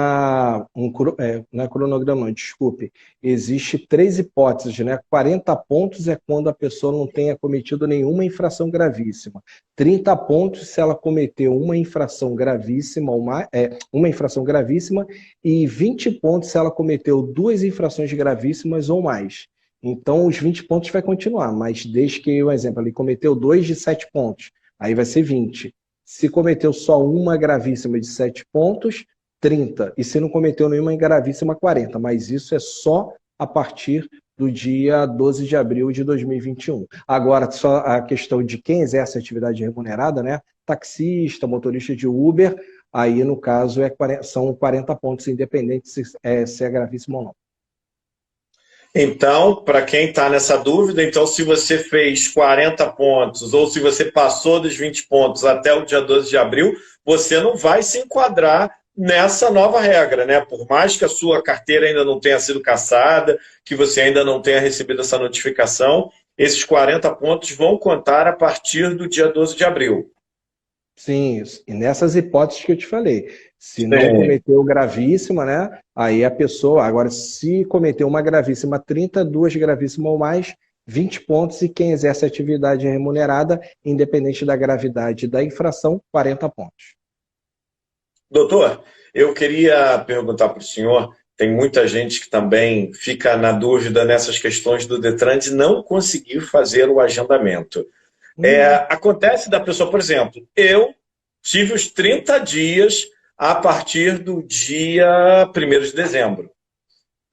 é cronograma, não, desculpe, existe 3 hipóteses, né? 40 pontos é quando a pessoa não tenha cometido nenhuma infração gravíssima. 30 pontos se ela cometeu uma infração gravíssima, uma infração gravíssima, e 20 pontos se ela cometeu 2 infrações gravíssimas ou mais. Então, os 20 pontos vai continuar, mas desde que, por exemplo, ele cometeu 2 de 7 pontos, aí vai ser 20. Se cometeu só uma gravíssima de 7 pontos, 30. E se não cometeu nenhuma gravíssima, 40. Mas isso é só a partir do dia 12 de abril de 2021. Agora, só a questão de quem exerce atividade remunerada, né? Taxista, motorista de Uber, aí no caso são 40 pontos, independente se é gravíssimo ou não. Então, para quem está nessa dúvida, então se você fez 40 pontos ou se você passou dos 20 pontos até o dia 12 de abril, você não vai se enquadrar nessa nova regra, né? Por mais que a sua carteira ainda não tenha sido cassada, que você ainda não tenha recebido essa notificação, esses 40 pontos vão contar a partir do dia 12 de abril. Sim, isso. E nessas hipóteses que eu te falei. Se não cometeu gravíssima, né? Aí a pessoa, agora se cometeu uma gravíssima, 30, 2 gravíssimas ou mais, 20 pontos, e quem exerce atividade remunerada, independente da gravidade da infração, 40 pontos. Doutor, eu queria perguntar para o senhor, tem muita gente que também fica na dúvida nessas questões do Detran de não conseguir fazer o agendamento. Acontece da pessoa, por exemplo, eu tive os 30 dias a partir do dia 1º de dezembro.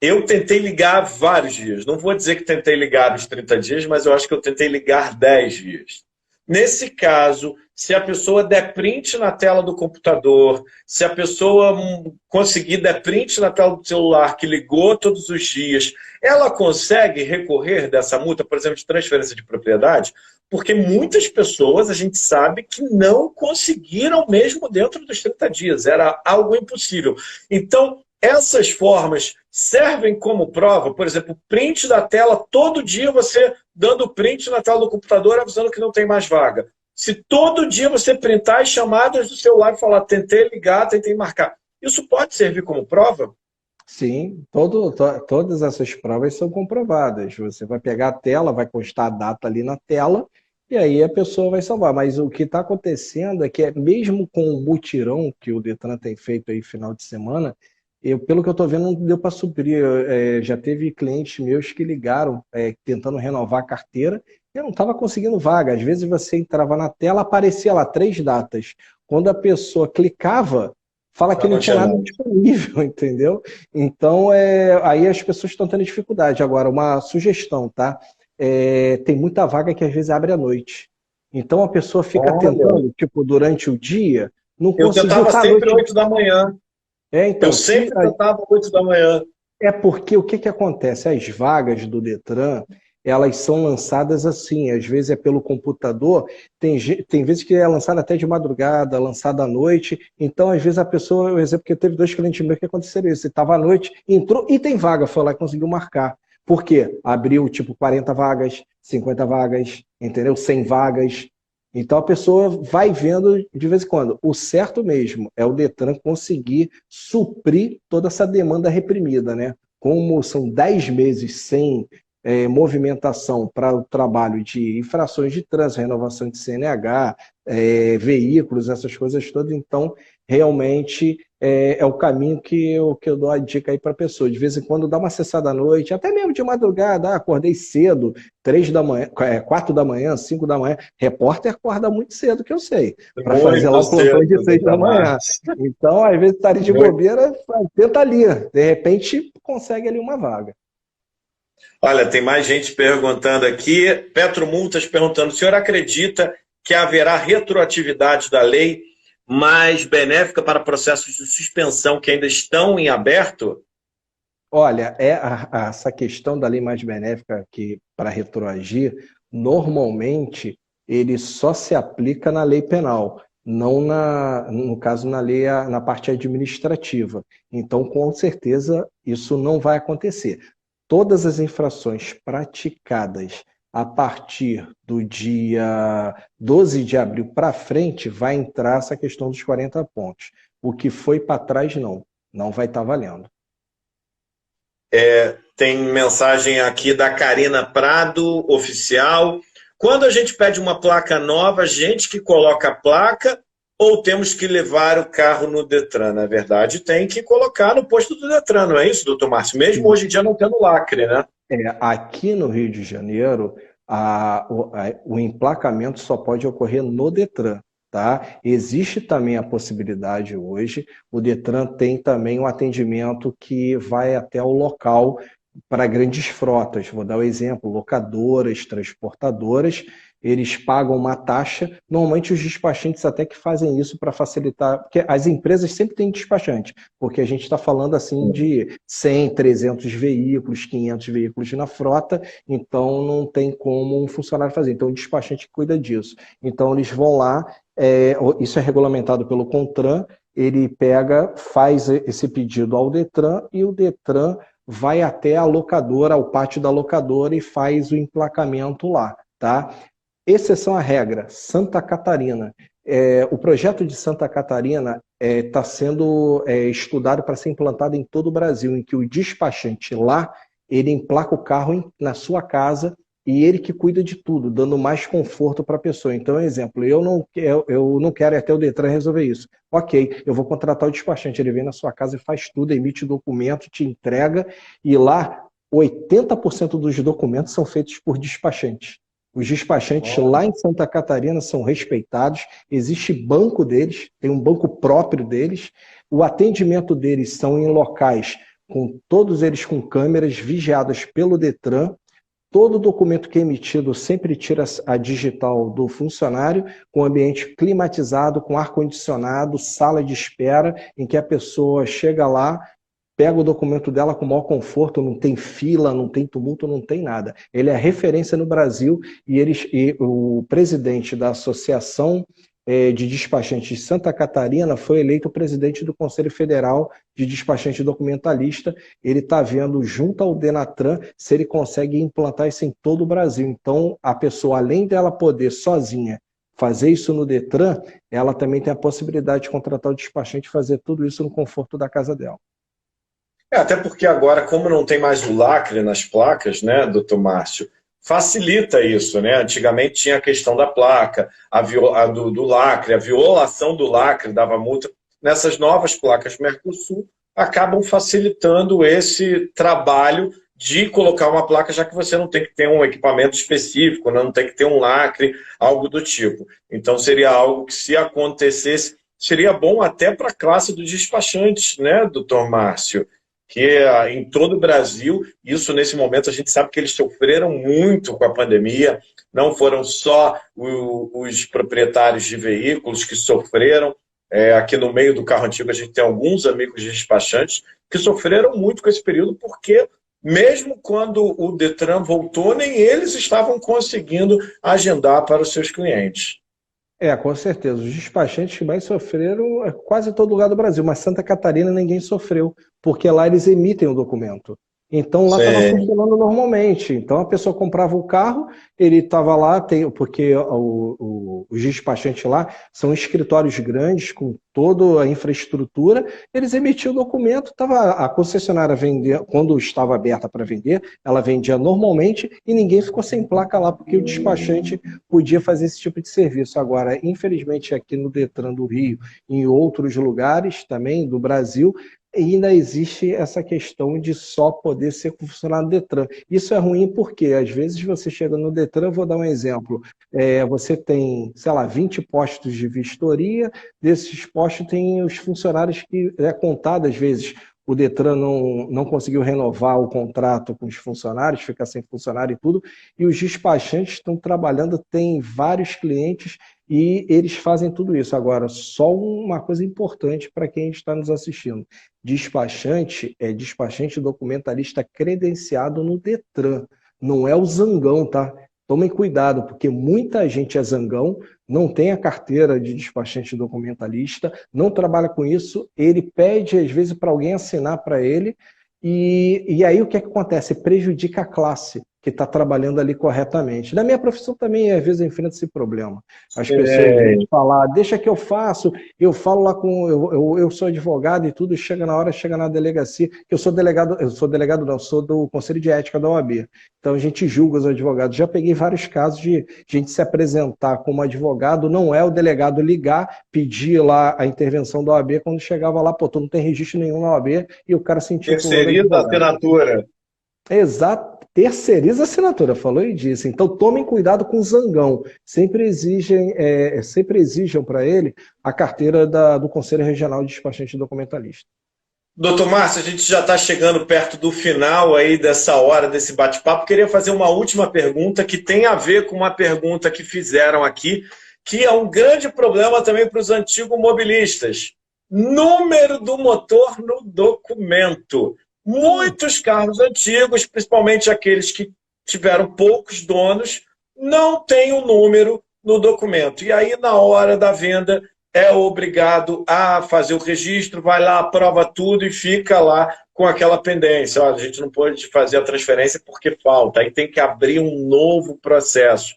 Eu tentei ligar vários dias. Não vou dizer que tentei ligar nos 30 dias, mas eu acho que eu tentei ligar 10 dias. Nesse caso, se a pessoa der print na tela do computador, se a pessoa conseguir der print na tela do celular que ligou todos os dias, ela consegue recorrer dessa multa, por exemplo, de transferência de propriedade? Porque muitas pessoas, a gente sabe, que não conseguiram mesmo dentro dos 30 dias. Era algo impossível. Então, essas formas servem como prova, por exemplo, print da tela, todo dia você dando print na tela do computador avisando que não tem mais vaga. Se todo dia você printar as chamadas do celular e falar tentei ligar, tentei marcar, isso pode servir como prova? Sim, todas essas provas são comprovadas. Você vai pegar a tela, vai constar a data ali na tela, e aí a pessoa vai salvar. Mas o que está acontecendo é que, mesmo com o mutirão que o Detran tem feito aí final de semana, pelo que eu estou vendo, não deu para suprir. Já teve clientes meus que ligaram tentando renovar a carteira e eu não estava conseguindo vaga. Às vezes você entrava na tela, aparecia lá 3 datas. Quando a pessoa clicava, fala que não tinha nada disponível, entendeu? Então, aí as pessoas estão tendo dificuldade. Agora, uma sugestão, tá? Tem muita vaga que às vezes abre à noite. Então, a pessoa fica tentando, tipo, durante o dia, não conseguiu. Eu tentava sempre 8 da manhã. Então, eu sempre tentava 8 da manhã. É porque o que acontece? As vagas do Detran, elas são lançadas assim, às vezes é pelo computador, tem vezes que é lançada até de madrugada, lançada à noite, então às vezes a pessoa, por exemplo, que teve 2 clientes meus que aconteceram isso, estava à noite, entrou e tem vaga, foi lá e conseguiu marcar. Por quê? Abriu tipo 40 vagas, 50 vagas, entendeu? 100 vagas. Então a pessoa vai vendo de vez em quando. O certo mesmo é o Detran conseguir suprir toda essa demanda reprimida, né? Como são 10 meses sem movimentação para o trabalho de infrações de trânsito, renovação de CNH, veículos, essas coisas todas, então realmente é o caminho que eu dou a dica aí para a pessoa. De vez em quando dá uma acessada à noite, até mesmo de madrugada, acordei cedo, 3 da manhã, 4 da manhã, 5 da manhã. Repórter acorda muito cedo, que eu sei, para fazer lá o plantão de 6 da manhã. Então, às vezes, está ali de bobeira, tenta ali. De repente, consegue ali uma vaga. Olha, tem mais gente perguntando aqui. Petro Multas perguntando: o senhor acredita que haverá retroatividade da lei mais benéfica para processos de suspensão que ainda estão em aberto? Olha, essa questão da lei mais benéfica que para retroagir, normalmente ele só se aplica na lei penal, não no caso na parte administrativa. Então, com certeza, isso não vai acontecer. Todas as infrações praticadas a partir do dia 12 de abril para frente, vai entrar essa questão dos 40 pontos. O que foi para trás, não vai estar valendo. Tem mensagem aqui da Karina Prado, oficial. Quando a gente pede uma placa nova, a gente que coloca a placa ou temos que levar o carro no Detran? Na verdade, tem que colocar no posto do Detran, não é isso, doutor Márcio? Mesmo hoje em dia não tendo lacre, né? Aqui no Rio de Janeiro, o emplacamento só pode ocorrer no Detran. Tá? Existe também a possibilidade hoje, o Detran tem também um atendimento que vai até o local para grandes frotas. Vou dar um exemplo, locadoras, transportadoras, eles pagam uma taxa, normalmente os despachantes até que fazem isso para facilitar, porque as empresas sempre têm despachante, porque a gente está falando assim de 100, 300 veículos, 500 veículos na frota, então não tem como um funcionário fazer, então o despachante cuida disso. Então eles vão lá, isso é regulamentado pelo CONTRAN, ele pega, faz esse pedido ao Detran e o Detran vai até a locadora, ao pátio da locadora e faz o emplacamento lá, tá? Exceção à regra, Santa Catarina. O projeto de Santa Catarina está sendo estudado para ser implantado em todo o Brasil, em que o despachante lá, ele emplaca o carro na sua casa e ele que cuida de tudo, dando mais conforto para a pessoa. Então, exemplo, eu não quero ir até o Detran resolver isso. Ok, eu vou contratar o despachante, ele vem na sua casa e faz tudo, emite o documento, te entrega, e lá 80% dos documentos são feitos por despachante. Os despachantes lá em Santa Catarina são respeitados, existe banco deles, tem um banco próprio deles, o atendimento deles são em locais todos eles com câmeras vigiadas pelo Detran. Todo documento que é emitido sempre tira a digital do funcionário, com ambiente climatizado, com ar-condicionado, sala de espera, em que a pessoa chega lá, pega o documento dela com o maior conforto, não tem fila, não tem tumulto, não tem nada. Ele é referência no Brasil e o presidente da Associação de Despachantes de Santa Catarina foi eleito presidente do Conselho Federal de Despachante Documentalista. Ele está vendo, junto ao Denatran, se ele consegue implantar isso em todo o Brasil. Então, a pessoa, além dela poder sozinha fazer isso no Detran, ela também tem a possibilidade de contratar o despachante e fazer tudo isso no conforto da casa dela. Até porque agora, como não tem mais o lacre nas placas, né, doutor Márcio, facilita isso, né? Antigamente tinha a questão da placa, do lacre, a violação do lacre dava multa. Nessas novas placas Mercosul, acabam facilitando esse trabalho de colocar uma placa, já que você não tem que ter um equipamento específico, não tem que ter um lacre, algo do tipo. Então seria algo que, se acontecesse, seria bom até para a classe dos despachantes, né, doutor Márcio? Que em todo o Brasil, isso nesse momento a gente sabe que eles sofreram muito com a pandemia, não foram só os proprietários de veículos que sofreram, aqui no meio do carro antigo a gente tem alguns amigos despachantes que sofreram muito com esse período, porque mesmo quando o Detran voltou, nem eles estavam conseguindo agendar para os seus clientes. Com certeza. Os despachantes que mais sofreram é quase todo lugar do Brasil, mas Santa Catarina ninguém sofreu, porque lá eles emitem o documento. Então lá estava funcionando normalmente. Então a pessoa comprava o carro, ele estava lá, porque os despachantes lá são escritórios grandes, com toda a infraestrutura, eles emitiam o documento, a concessionária vendia, quando estava aberta para vender, ela vendia normalmente e ninguém ficou sem placa lá, porque o despachante podia fazer esse tipo de serviço. Agora, infelizmente, aqui no Detran do Rio, em outros lugares também do Brasil, ainda existe essa questão de só poder ser funcionário do Detran. Isso é ruim porque, às vezes, você chega no Detran, vou dar um exemplo, você tem, sei lá, 20 postos de vistoria, desses postos tem os funcionários que é contado, às vezes, o Detran não conseguiu renovar o contrato com os funcionários, fica sem funcionário e tudo, e os despachantes estão trabalhando, tem vários clientes e eles fazem tudo isso. Agora, só uma coisa importante para quem está nos assistindo. Despachante é despachante documentalista credenciado no Detran. Não é o zangão, tá? Tomem cuidado, porque muita gente é zangão, não tem a carteira de despachante documentalista, não trabalha com isso, ele pede, às vezes, para alguém assinar para ele, e aí o que acontece? Prejudica a classe que está trabalhando ali corretamente. Na minha profissão também, às vezes, eu enfrento esse problema. As pessoas vêm falar, deixa que eu faço, eu falo lá com... Eu sou advogado e tudo, chega na hora, chega na delegacia, que eu sou delegado não, sou do Conselho de Ética da OAB. Então a gente julga os advogados. Já peguei vários casos de gente se apresentar como advogado, não é o delegado ligar, pedir lá a intervenção da OAB, quando chegava lá, pô, tu não tem registro nenhum na OAB, e o cara sentiu... Terceiriza a assinatura. Exato, terceiriza a assinatura, falou e disse. Então tomem cuidado com o zangão. Sempre exijam para ele a carteira do Conselho Regional de Despachante Documentalista. Doutor Márcio, a gente já está chegando perto do final aí dessa hora, desse bate-papo. Queria fazer uma última pergunta que tem a ver com uma pergunta que fizeram aqui, que é um grande problema também para os antigos mobilistas. Número do motor no documento. Muitos carros antigos, principalmente aqueles que tiveram poucos donos, não têm o número no documento. E aí, na hora da venda, é obrigado a fazer o registro, vai lá, aprova tudo e fica lá com aquela pendência. Olha, a gente não pode fazer a transferência porque falta, aí tem que abrir um novo processo.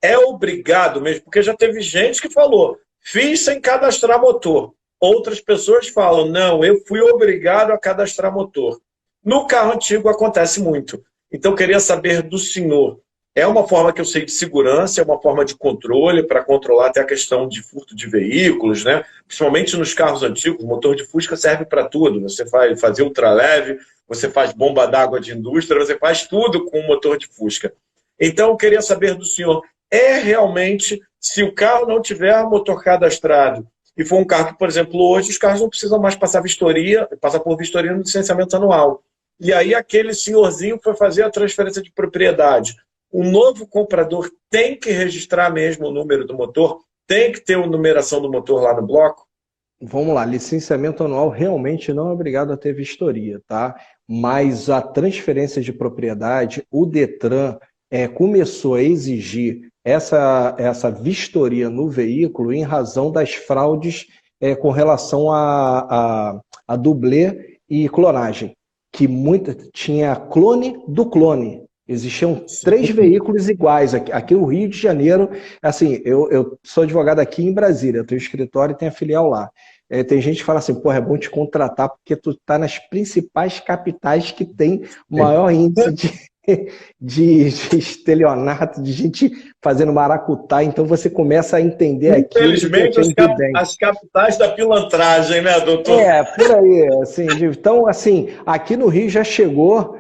É obrigado mesmo, porque já teve gente que falou, fiz sem cadastrar motor. Outras pessoas falam, não, eu fui obrigado a cadastrar motor. No carro antigo acontece muito. Então, queria saber do senhor. É uma forma que eu sei de segurança, é uma forma de controle para controlar até a questão de furto de veículos, né? Principalmente nos carros antigos, o motor de Fusca serve para tudo. Você faz fazer ultraleve, você faz bomba d'água de indústria, você faz tudo com o motor de Fusca. Então, eu queria saber do senhor, realmente, se o carro não tiver motor cadastrado, e foi um carro que, por exemplo, hoje os carros não precisam mais passar por vistoria no licenciamento anual. E aí aquele senhorzinho foi fazer a transferência de propriedade. O novo comprador tem que registrar mesmo o número do motor, tem que ter a numeração do motor lá no bloco? Vamos lá, licenciamento anual realmente não é obrigado a ter vistoria, tá? Mas a transferência de propriedade, o Detran começou a exigir essa vistoria no veículo em razão das fraudes com relação a dublê e clonagem, que tinha clone do clone. Existiam 3 veículos iguais aqui no Rio de Janeiro. Assim, eu sou advogado aqui em Brasília, eu tenho escritório e tenho a filial lá. Tem gente que fala assim, porra, é bom te contratar porque tu tá nas principais capitais que tem maior índice de estelionato, de gente fazendo maracutá, então você começa a entender aquilo. Infelizmente, as capitais da pilantragem, né, doutor? Por aí. Assim, então, assim, aqui no Rio já chegou,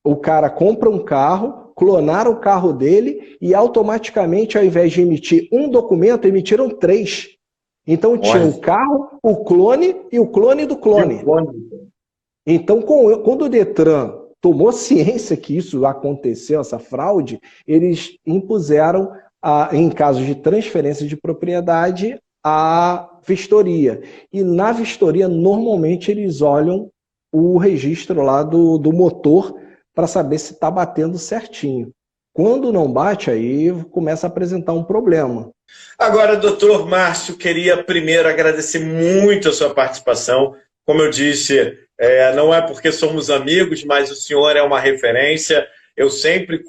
o cara compra um carro, clonaram o carro dele e automaticamente, ao invés de emitir um documento, emitiram 3. Então tinha o carro, o clone e o clone do clone. Então, quando o Detran tomou ciência que isso aconteceu, essa fraude, eles impuseram, em casos de transferência de propriedade, a vistoria. E na vistoria, normalmente, eles olham o registro lá do motor para saber se está batendo certinho. Quando não bate, aí começa a apresentar um problema. Agora, doutor Márcio, queria primeiro agradecer muito a sua participação. Como eu disse, não é porque somos amigos, mas o senhor é uma referência. Eu sempre,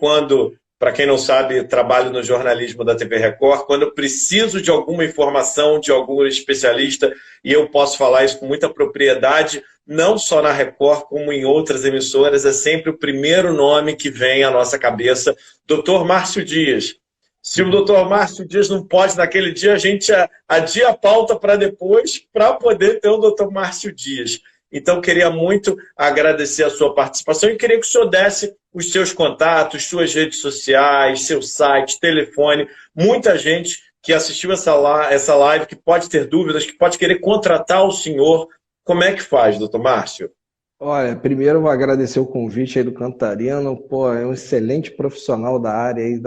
para quem não sabe, trabalho no jornalismo da TV Record, quando eu preciso de alguma informação, de algum especialista, e eu posso falar isso com muita propriedade, não só na Record, como em outras emissoras, é sempre o primeiro nome que vem à nossa cabeça, doutor Márcio Dias. Se o doutor Márcio Dias não pode, naquele dia, a gente adia a pauta para depois, para poder ter o doutor Márcio Dias. Então, queria muito agradecer a sua participação e queria que o senhor desse os seus contatos, suas redes sociais, seu site, telefone. Muita gente que assistiu essa live, que pode ter dúvidas, que pode querer contratar o senhor. Como é que faz, doutor Márcio? Olha, primeiro eu vou agradecer o convite aí do Cantarino. Pô, é um excelente profissional da área aí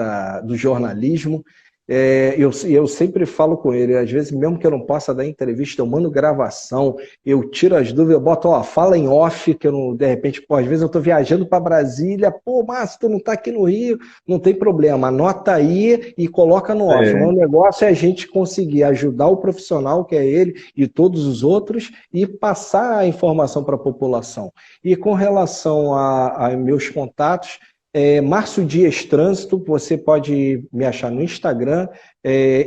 do jornalismo. Eu sempre falo com ele, às vezes mesmo que eu não possa dar entrevista, eu mando gravação, eu tiro as dúvidas, eu boto, fala em off, que eu não, de repente, às vezes eu estou viajando para Brasília, pô, Márcio, tu não está aqui no Rio, não tem problema, anota aí e coloca no off. O negócio é a gente conseguir ajudar o profissional, que é ele, e todos os outros, e passar a informação para a população. E com relação a meus contatos, Márcio Dias Trânsito, você pode me achar no Instagram,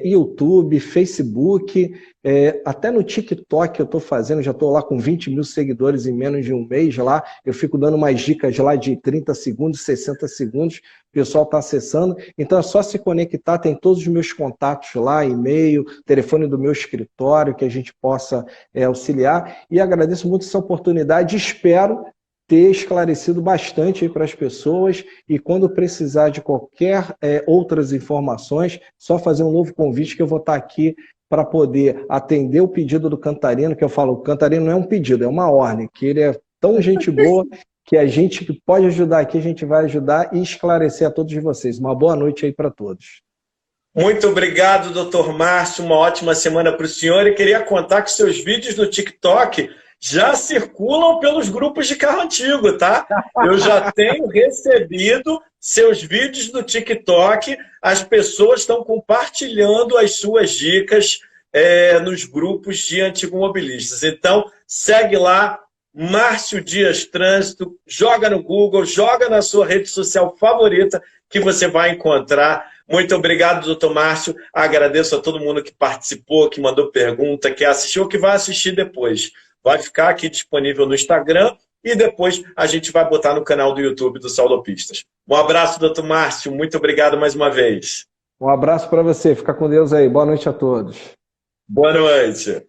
YouTube, Facebook, até no TikTok eu estou fazendo, já estou lá com 20 mil seguidores em menos de um mês lá, eu fico dando umas dicas lá de 30 segundos, 60 segundos, o pessoal está acessando, então é só se conectar, tem todos os meus contatos lá, e-mail, telefone do meu escritório, que a gente possa auxiliar, e agradeço muito essa oportunidade, espero ter esclarecido bastante para as pessoas e quando precisar de qualquer outras informações, só fazer um novo convite que eu vou estar aqui para poder atender o pedido do Cantarino, que eu falo, o Cantarino não é um pedido, é uma ordem, que ele é tão gente boa que a gente que pode ajudar aqui, a gente vai ajudar e esclarecer a todos vocês. Uma boa noite aí para todos. Muito obrigado, doutor Márcio, uma ótima semana para o senhor e queria contar que seus vídeos no TikTok já circulam pelos grupos de carro antigo, tá? Eu já tenho recebido seus vídeos no TikTok, as pessoas estão compartilhando as suas dicas nos grupos de antimobilistas. Então, segue lá, Márcio Dias Trânsito, joga no Google, joga na sua rede social favorita que você vai encontrar. Muito obrigado, doutor Márcio. Agradeço a todo mundo que participou, que mandou pergunta, que assistiu, que vai assistir depois. Vai ficar aqui disponível no Instagram e depois a gente vai botar no canal do YouTube do Saudopistas. Um abraço, doutor Márcio. Muito obrigado mais uma vez. Um abraço para você. Fica com Deus aí. Boa noite a todos. Boa noite.